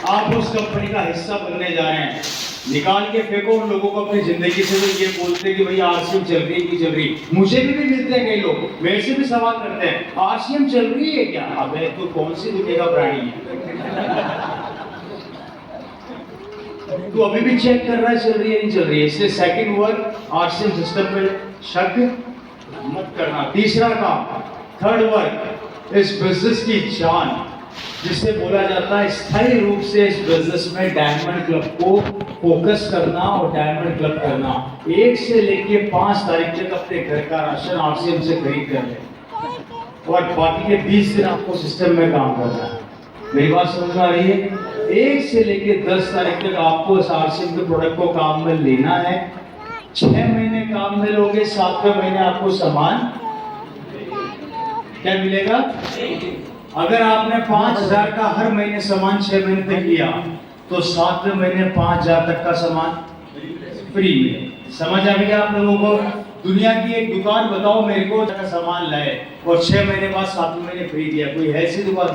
आप उस कंपनी का हिस्सा बनने जा रहे हैं। निकाल के फेंको उन लोगों को अपनी जिंदगी से। तो ये बोलते कि भाई आरसीएम चल रही है कि चल रही। मुझे भी मिलते हैं कई लोग, मेरे से भी सवाल करते हैं आरसीएम चल रही है क्या? अबे तू कौन सी दुनिया का प्राणी है? तू अभी भी चेक कर रहा है चल रही है नहीं चल रही है। इसलिए सेकंड वर्ड, आरसीएम सिस्टम पे शक मत करना। तीसरा काम, थर्ड वर्ड, इस बिजनेस की जान, जिसे बोला जाता है स्थायी रूप से इस बिजनेस में डायमंड क्लब को फोकस करना और डायमंड क्लब करना। 1 से लेके 5 तारीख तक अपने घर का राशन आरसीएम से खरीद कर ले और बाकी के 20 दिन आपको सिस्टम में काम करना है। मेरी बात समझ में आ रही है? 1 से लेके 10 तारीख तक आपको इस आरसीएम के प्रोडक्ट को काम में लेना है। 6 महीने काम में लोगे, 7वें महीने आपको सामान क्या मिलेगा? अगर आपने 5000 का हर महीने सामान 6 महीने तक लिया तो 7वें महीने 5000 तक का सामान फ्री है। समझ आ गया आप लोगों को? दुनिया की एक दुकान बताओ मेरे को का सामान लाए और 6 महीने बाद 7वें महीने फ्री दिया, कोई है ऐसी दुकान?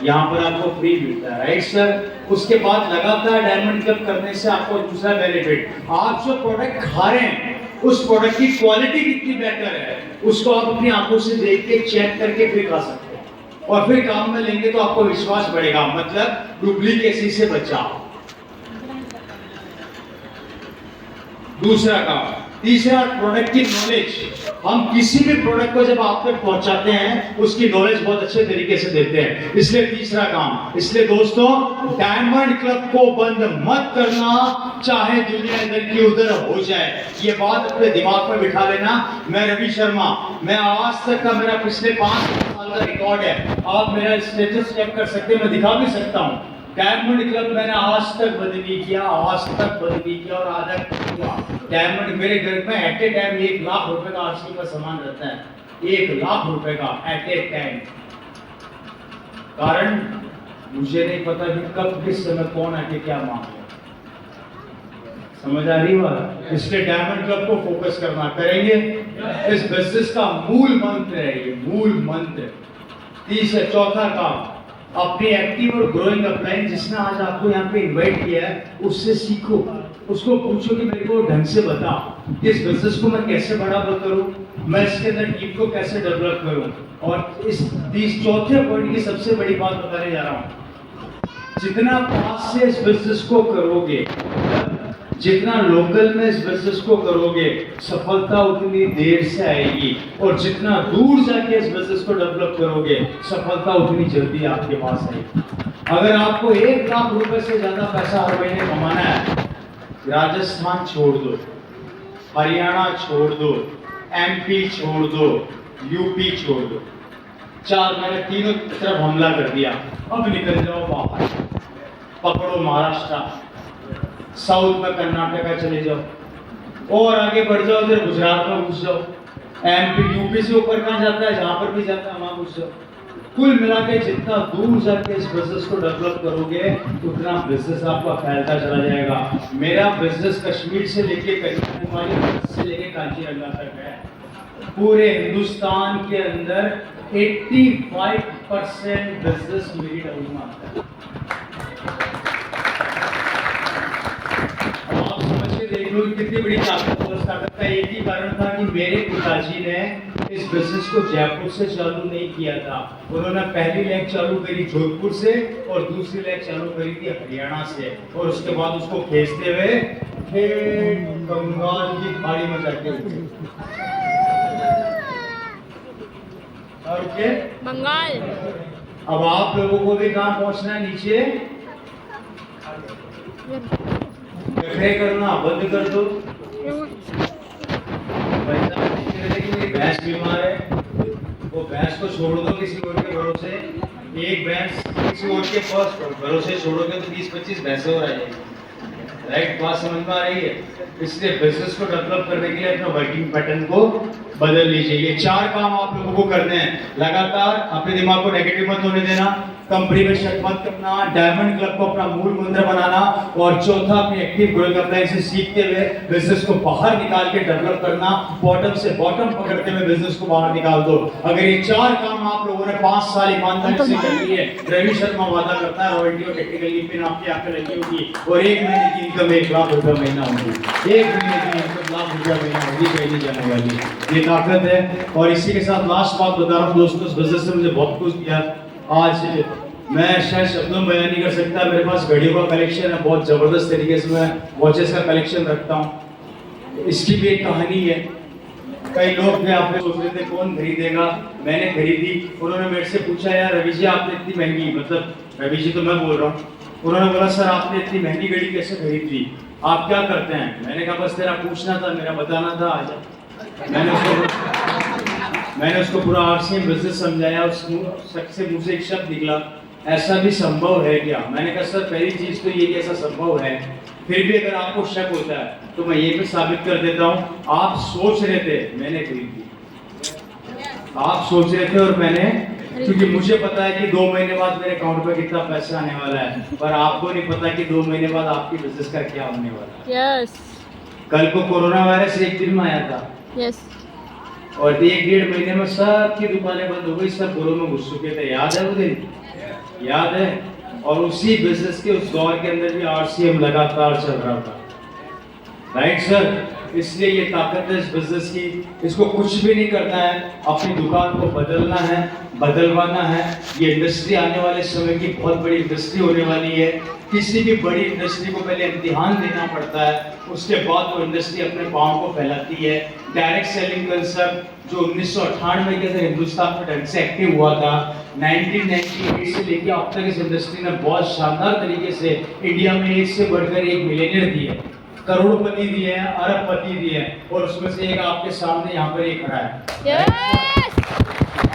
यहाँ पर आपको फ्री मिलता है, राइट सर? उसके बाद लगातार डायमंड क्लब करने से आपको दूसरा बेनिफिट, आप जो प्रोडक्ट खा रहे हैं उस प्रोडक्ट की क्वालिटी कितनी बेटर है उसको आप अपनी आंखों से देख के चेक करके फिर खा सकते हैं और फिर काम में लेंगे तो आपको विश्वास बढ़ेगा। मतलब डुप्लीकेसी से बचाओ। दूसरा काम। तीसरा, प्रोडक्ट की नॉलेज। हम किसी भी प्रोडक्ट को जब आप तक पहुंचाते हैं उसकी नॉलेज बहुत अच्छे तरीके से देते हैं, इसलिए तीसरा काम। इसलिए दोस्तों, डायमंड क्लब को बंद मत करना, चाहे दुनिया इधर की उधर हो जाए। ये बात अपने दिमाग में बिठा लेना। मैं रवि शर्मा, मैं आज तक का मेरा पिछले 5 साल का रिकॉर्ड है, आप मेरा स्टेटस चेक कर सकते हैं, मैं दिखा भी सकता हूँ। डायमंड क्लब मैंने आज तक बंद नहीं किया, आज तक बंद नहीं किया और आज तक किया। डायमंड मेरे घर में एट ए टाइम 1 लाख रुपए का आरसी का सामान रहता है, 1 लाख रुपए का एट ए टाइम। कारण मुझे नहीं पता कि कब किस समय कौन आके क्या मांगे। समझ आ रही बात? इसलिए डायमंड क्लब को फोकस करना करेंगे। इस बिजनेस का मूल मंत्र है ये, मूल मंत्र। तीसरा, चौथा काम, अपनी एक्टिव और ग्रोइंग अपलाइन, जिसने आज आपको यहाँ पे इनवाइट किया है उससे सीखो। उसको पूछो कि मेरे को ढंग से बता कि इस बिजनेस को मैं कैसे बड़ा करूं, मैं इसके अंदर टीम को कैसे डेवलप करूं। और इस चौथे पॉइंट की सबसे बड़ी बात बताने जा रहा हूं। जितना पास से इस बिजनेस को करोगे, जितना लोकल में इस बिजनेस को करोगे, सफलता उतनी देर से आएगी और जितना दूर जाके इस बिजनेस को डेवलप करोगे, सफलता उतनी जल्दी आपके पास आएगी। अगर आपको 1 लाख रुपए से ज्यादा पैसा हर महीने कमाना है, राजस्थान छोड़ दो, हरियाणा छोड़ दो, एमपी छोड़ दो, यूपी छोड़ दो। 4 महीने तीनों तरफ हमला कर दिया। अब निकल जाओ बाहर, पकड़ो महाराष्ट्र, साउथ में कर्नाटका चले जाओ और आगे बढ़ जाओ, इधर गुजरात में घुस जाओ। एमपी यूपी से ऊपर कहाँ जाता है, जहां पर भी जाता है वहां घुस जाओ। कुल मिला के जितना दूर जाके इस बिजनेस को डेवलप करोगे उतना बिजनेस आपका फैलता चला जाएगा। मेरा बिजनेस कश्मीर से लेके कन्याकुमारी से लेके कांचीरंगा तक है। पूरे हिंदुस्तान के अंदर 85% बिजनेस मेरी डबल में आता है। देख लो कितनी बड़ी ताकत का एक ही कारण था कि मेरे पिताजी ने इस बिजनेस को जयपुर से चालू नहीं किया था। उन्होंने पहली लेग चालू करी जोधपुर से और दूसरी लेग चालू करी थी हरियाणा से और उसके बाद उसको खींचते हुए फिर बंगाल की खाड़ी में जाके ओके बंगाल। अब आप लोगों को भी कहाँ पहुंचना है? नीचे करना बंद कर दो। मेरी भैंस बीमार है, वो भैंस को छोड़ दो किसी और के भरोसे। एक भैंस किसी और के पास भरोसे छोड़ोगे तो 20-25 भैंसें और आ जाएगी। राइट? बात समझ में आ रही है? इसलिए बिजनेस को डेवलप करने के लिए अपना वर्किंग पैटर्न को बदल लीजिए। ये 4 काम आप लोगों को करने हैं लगातार। अपने दिमाग को नेगेटिव मत होने देना। कंपनी में शक मत करना, डायमंड क्लब को अपना मूल मंत्र बनाना, और चौथा अपनी एक्टिव ग्रोइंग अपलाइन से सीखते हुए बिजनेस को बाहर निकाल के डेवलप करना, बॉटम से बॉटम पकड़ते हुए बिजनेस को बाहर निकाल दो। अगर ये 4 काम आप लोगों ने 5 साल ईमानदारी से कर लिए, रवि शर्मा वादा करता है रॉयल्टी और टेक्निकल पिन आपकी आंखें लगी होगी और 1 महीने की इनकम 1 लाख रुपए महीना होगी। 1 महीने की इनकम 1 लाख रुपए महीना होगी, कहीं नहीं जाने वाली। ये ताकत है। और इसी के साथ लास्ट बात बता रहा हूँ दोस्तों, इस बिजनेस से मुझे बहुत कुछ दिया। आज मैं शायद शब्दों में बयान नहीं कर सकता। मेरे पास घड़ियों का कलेक्शन है, बहुत जबरदस्त तरीके से मैं वॉचेस का कलेक्शन रखता हूँ। इसकी भी एक कहानी है। कई लोग थे, आपने सोच रहे थे कौन खरीदेगा, मैंने खरीदी। उन्होंने मेरे से पूछा यार रवि जी आपने इतनी महंगी, मतलब रवि जी तो मैं बोल रहा हूँ, उन्होंने बोला सर आपने इतनी महंगी घड़ी कैसे खरीद ली, आप क्या करते हैं? मैंने कहा बस तेरा पूछना था, मेरा बताना था, आजा। मैंने उसको पूरा आरसीएम बिजनेस समझाया। उस शख्स से मुझे एक शब्द निकला, ऐसा भी संभव है क्या? मैंने कहा सर पहली चीज तो ये कि ऐसा संभव है, फिर भी अगर आपको शक होता है तो मैं ये भी साबित कर देता हूँ। आप सोच रहे थे, मैंने खरीद ली। आप सोच रहे थे और मैंने, क्योंकि मुझे पता है कि 2 महीने बाद मेरे अकाउंट में कितना पैसा आने वाला है, पर आपको नहीं पता कि 2 महीने बाद आपकी बिजनेस का क्या होने वाला है। कल को कोरोना वायरस 1 दिन में आया था। और 1-1.5 महीने में सबकी दुकानें बंद हो गई, सब घरों में घुस चुके थे। याद है वो दिन? याद है। और उसी बिजनेस के उस दौर के अंदर भी आरसीएम लगातार चल रहा था। Right sir? इसलिए ये ताकत है इस बिजनेस की। इसको कुछ भी नहीं करना है, अपनी दुकान को बदलना है, बदलवाना है। ये इंडस्ट्री आने वाले समय की बहुत बड़ी इंडस्ट्री होने वाली है। किसी भी बड़ी इंडस्ट्री को पहले इम्तिहान देना पड़ता है, उसके बाद वो इंडस्ट्री अपने पाँव को फैलाती है। डायरेक्ट सेलिंग कंसेप्ट जो 1998 के अंदर हिंदुस्तान में ढंग से एक्टिव हुआ था, 1998 से लेकर अब तक इस इंडस्ट्री ने बहुत शानदार तरीके से इंडिया में एक से बढ़कर एक मिलियनियर दिए, करोड़पति दिए हैं, अरबपति दिए हैं, और उसमें से एक आपके सामने यहाँ पर एक खड़ा है।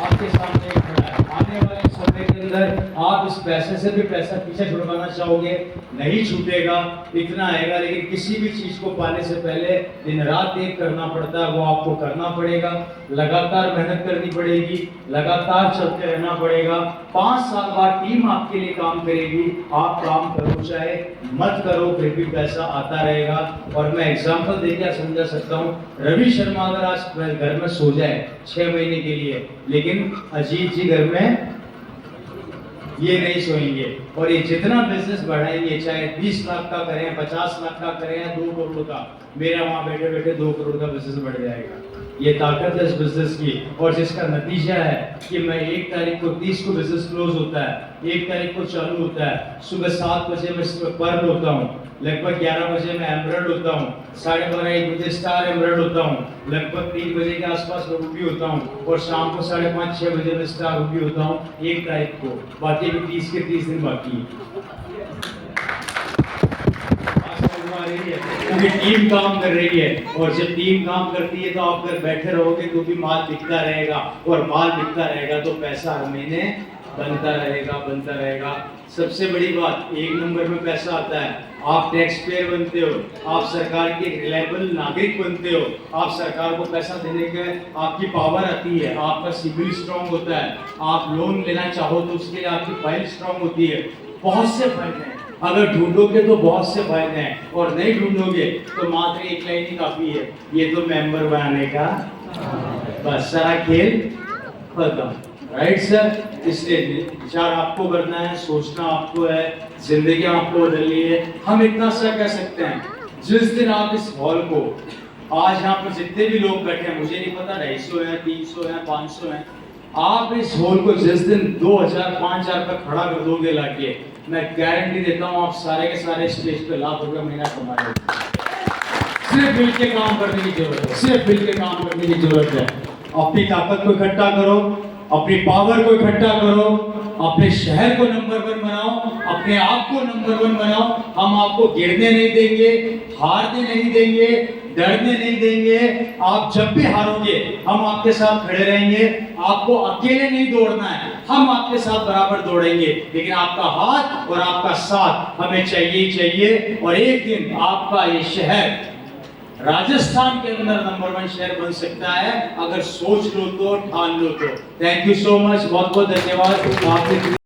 आपके सामने एक खड़ा है। आने वाले समय के अंदर आप इस पैसे से भी पैसा पीछे छुड़वाना चाहोगे, नहीं छूटेगा, इतना आएगा। लेकिन किसी भी चीज को पाने से पहले दिन रात एक करना पड़ता है, वो आपको करना पड़ेगा। लगातार मेहनत करनी पड़ेगी, लगातार चलते रहना पड़ेगा। 5 साल बाद टीम आपके लिए काम करेगी। आप काम करो चाहे मत करो, फिर भी पैसा आता रहेगा। और मैं एग्जाम्पल देकर समझा सकता हूँ, रवि शर्मा अगर आज घर में सो जाए 6 महीने के लिए, लेकिन अजीत जी घर में ये नहीं सोएंगे। और ये जितना बिजनेस बढ़ाएंगे, चाहे 20 लाख का करें, 50 लाख का करें या 2 करोड़ का, मेरा वहां बैठे बैठे 2 करोड़ का बिजनेस बढ़ जाएगा। ये ताकत है इस बिजनेस की। और जिसका नतीजा है कि मैं 1 तारीख को 30 को बिजनेस क्लोज होता है, 1 तारीख को चालू होता है, सुबह 7 बजे मैं पर्ल होता हूँ, लगभग 11 बजे मैं एमरल्ड होता हूँ, 12:30-1 बजे स्टार एमरल्ड होता हूँ, लगभग 3 बजे के आसपास मैं रूबी होता हूँ, और शाम को 5:30-6 बजे मैं स्टार रूबी होता हूँ 1 तारीख को। बाकी भी 30 के 30 दिन बाकी है, क्योंकि टीम काम कर रही है। और जब टीम काम करती है तो आप अगर बैठे रहोगे तो भी माल बिकता रहेगा, और माल बिकता रहेगा तो पैसा हर महीने बनता रहेगा। सबसे बड़ी बात, 1 नंबर में पैसा आता है। आप टैक्स पेयर बनते हो, आप सरकार के रिलायबल नागरिक बनते हो, आप सरकार को पैसा देने के आपकी पावर आती है, आपका सिविल स्ट्रांग होता है, आप लोन लेना चाहो तो उसके लिए आपकी फाइल स्ट्रांग होती है। बहुत से फायदे हैं। अगर ढूंढोगे तो बहुत से फायदे हैं, और नहीं ढूंढोगे तो मात्र 1 लाइन ही काफी है, ये तो मेंबर बनाने का, बस सारा खेल खत्म। Right sir? इसलिए विचार आपको करना है, सोचना आपको है, जिंदगी आपको बदलनी है। हम इतना सा कह सकते हैं, जिस दिन आप इस हॉल को, आज यहाँ पर जितने भी लोग बैठे हैं, मुझे नहीं पता 250 है, 300 है, 500 है, आप इस हॉल को जिस दिन 2000-5000 तक खड़ा कर दोगे लाके, मैं गारंटी देता हूँ आप सारे के सारे स्टेज पे लाख रुपए महीना कमा लोगे। सिर्फ मिलके काम करने की जरूरत है, सिर्फ मिलके काम करने की जरूरत है। अपनी ताकत को इकट्ठा करो, अपनी पावर को इकट्ठा करो, अपने शहर को नंबर 1 बनाओ, अपने आप को नंबर 1 बनाओ। हम आपको गिरने नहीं देंगे, हारने नहीं देंगे, डरने नहीं देंगे। आप जब भी हारोगे हम आपके साथ खड़े रहेंगे। आपको अकेले नहीं दौड़ना है, हम आपके साथ बराबर दौड़ेंगे, लेकिन आपका हाथ और आपका साथ हमें चाहिए। और एक दिन आपका ये शहर राजस्थान के अंदर नंबर 1 शहर बन सकता है, अगर सोच लो तो, ठान लो तो। थैंक यू सो मच, बहुत बहुत धन्यवाद। आपने